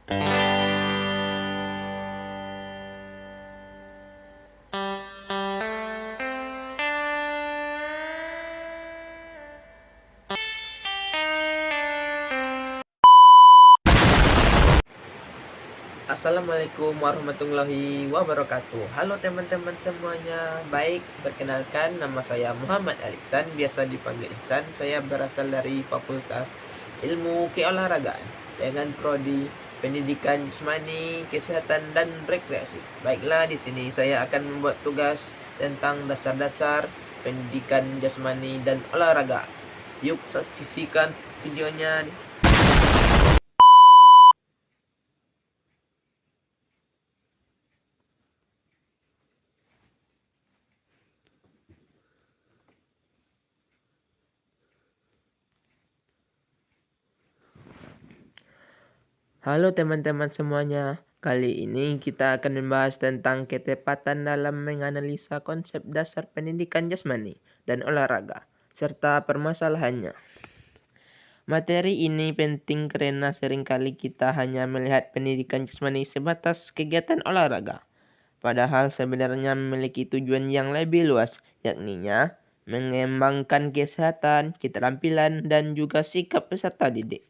Assalamualaikum warahmatullahi wabarakatuh. Halo teman-teman semuanya. Baik, perkenalkan nama saya Muhammad Aliksan, biasa dipanggil Ihsan. Saya berasal dari Fakultas Ilmu Keolahragaan dengan prodi Pendidikan Jasmani, Kesehatan dan Rekreasi. Baiklah, di sini saya akan membuat tugas tentang dasar-dasar pendidikan jasmani dan olahraga. Yuk saksikan videonya. Halo teman-teman semuanya, kali ini kita akan membahas tentang ketepatan dalam menganalisa konsep dasar pendidikan jasmani dan olahraga, serta permasalahannya. Materi ini penting karena seringkali kita hanya melihat pendidikan jasmani sebatas kegiatan olahraga, padahal sebenarnya memiliki tujuan yang lebih luas, yakninya mengembangkan kesehatan, keterampilan, dan juga sikap peserta didik.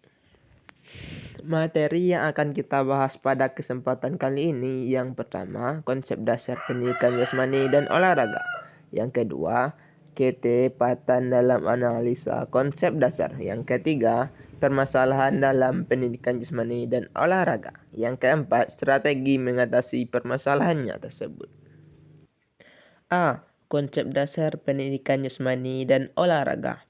Materi yang akan kita bahas pada kesempatan kali ini, yang pertama, konsep dasar pendidikan jasmani dan olahraga. Yang kedua, ketepatan dalam analisa konsep dasar. Yang ketiga, permasalahan dalam pendidikan jasmani dan olahraga. Yang keempat, strategi mengatasi permasalahannya tersebut. A. Konsep dasar pendidikan jasmani dan olahraga.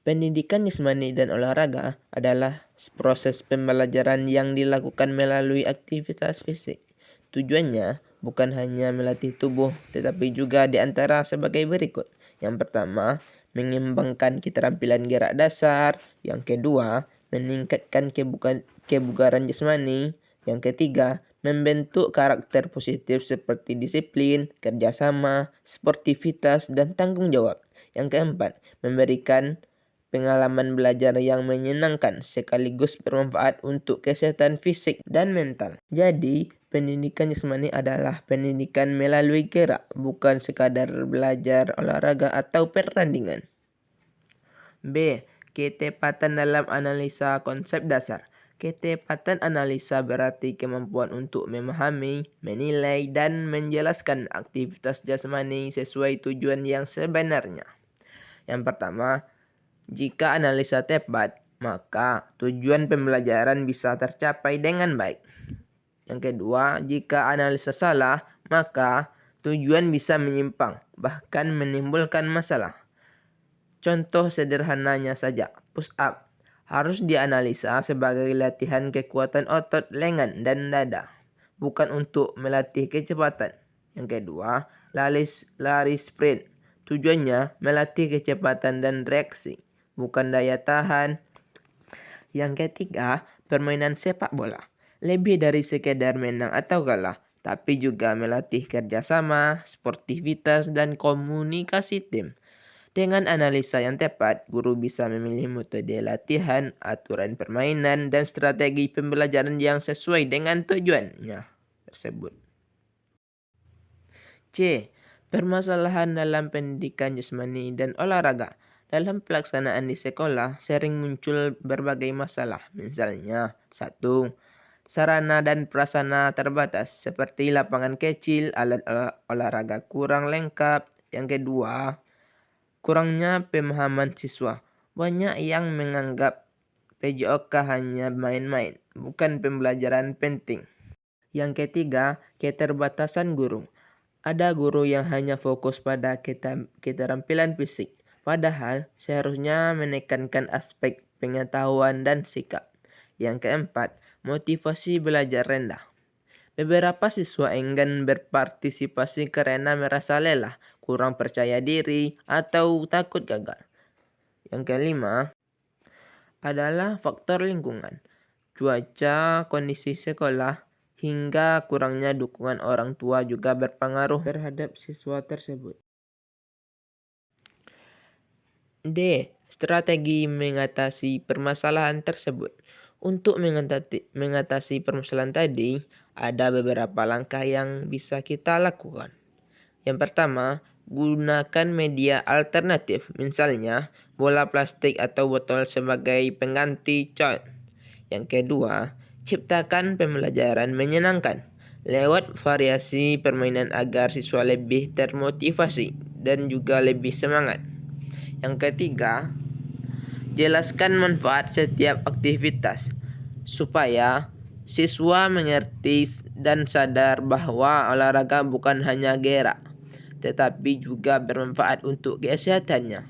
Pendidikan jasmani dan olahraga adalah proses pembelajaran yang dilakukan melalui aktivitas fisik. Tujuannya bukan hanya melatih tubuh, tetapi juga di antara sebagai berikut. Yang pertama, mengembangkan keterampilan gerak dasar. Yang kedua, meningkatkan kebugaran jasmani. Yang ketiga, membentuk karakter positif seperti disiplin, kerjasama, sportivitas, dan tanggung jawab. Yang keempat, memberikan pengalaman belajar yang menyenangkan sekaligus bermanfaat untuk kesehatan fisik dan mental. Jadi, pendidikan jasmani adalah pendidikan melalui gerak, bukan sekadar belajar olahraga atau pertandingan. B. Ketepatan dalam analisa konsep dasar. Ketepatan analisa berarti kemampuan untuk memahami, menilai, dan menjelaskan aktivitas jasmani sesuai tujuan yang sebenarnya. Yang pertama, jika analisa tepat, maka tujuan pembelajaran bisa tercapai dengan baik. Yang kedua, jika analisa salah, maka tujuan bisa menyimpang, bahkan menimbulkan masalah. Contoh sederhananya saja, push up harus dianalisa sebagai latihan kekuatan otot lengan dan dada, bukan untuk melatih kecepatan. Yang kedua, lari sprint. Tujuannya melatih kecepatan dan reaksi, bukan daya tahan. Yang ketiga, permainan sepak bola. Lebih dari sekedar menang atau kalah, tapi juga melatih kerjasama, sportivitas, dan komunikasi tim. Dengan analisa yang tepat, guru bisa memilih metode latihan, aturan permainan, dan strategi pembelajaran yang sesuai dengan tujuannya tersebut. C. Permasalahan dalam pendidikan jasmani dan olahraga. Dalam pelaksanaan di sekolah, sering muncul berbagai masalah. Misalnya, 1. Sarana dan prasarana terbatas, seperti lapangan kecil, alat olahraga kurang lengkap. Yang kedua, kurangnya pemahaman siswa. Banyak yang menganggap PJOK hanya main-main, bukan pembelajaran penting. Yang ketiga, keterbatasan guru. Ada guru yang hanya fokus pada keterampilan fisik, padahal seharusnya menekankan aspek pengetahuan dan sikap. Yang keempat, motivasi belajar rendah. Beberapa siswa enggan berpartisipasi karena merasa lelah, kurang percaya diri, atau takut gagal. Yang kelima adalah faktor lingkungan, cuaca, kondisi sekolah, hingga kurangnya dukungan orang tua juga berpengaruh terhadap siswa tersebut. D. Strategi mengatasi permasalahan tersebut. Untuk mengatasi permasalahan tadi, ada beberapa langkah yang bisa kita lakukan. Yang pertama, gunakan media alternatif, misalnya bola plastik atau botol sebagai pengganti cat. Yang kedua, ciptakan pembelajaran menyenangkan lewat variasi permainan agar siswa lebih termotivasi dan juga lebih semangat. Yang ketiga, jelaskan manfaat setiap aktivitas supaya siswa mengerti dan sadar bahwa olahraga bukan hanya gerak, tetapi juga bermanfaat untuk kesehatannya.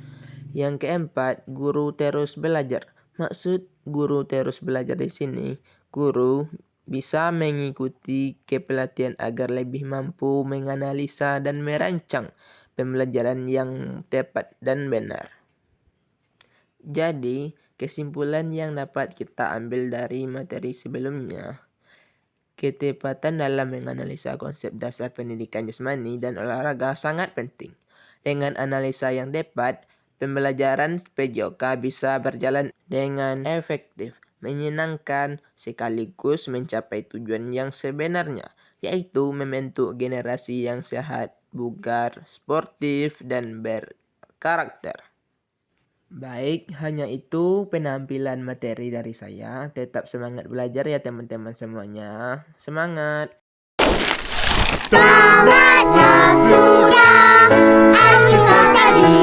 Yang keempat, guru terus belajar. Maksud guru terus belajar di sini, guru bisa mengikuti kepelatihan agar lebih mampu menganalisa dan merancang pembelajaran yang tepat dan benar. Jadi, kesimpulan yang dapat kita ambil dari materi sebelumnya, ketepatan dalam menganalisa konsep dasar pendidikan jasmani dan olahraga sangat penting. Dengan analisa yang tepat, pembelajaran PJOK bisa berjalan dengan efektif, menyenangkan, sekaligus mencapai tujuan yang sebenarnya, yaitu membentuk generasi yang sehat, bugar, sportif, dan berkarakter. Baik, hanya itu penampilan materi dari saya. Tetap semangat belajar ya teman-teman semuanya. Semangat! Tamatlah sudah akhir sekali.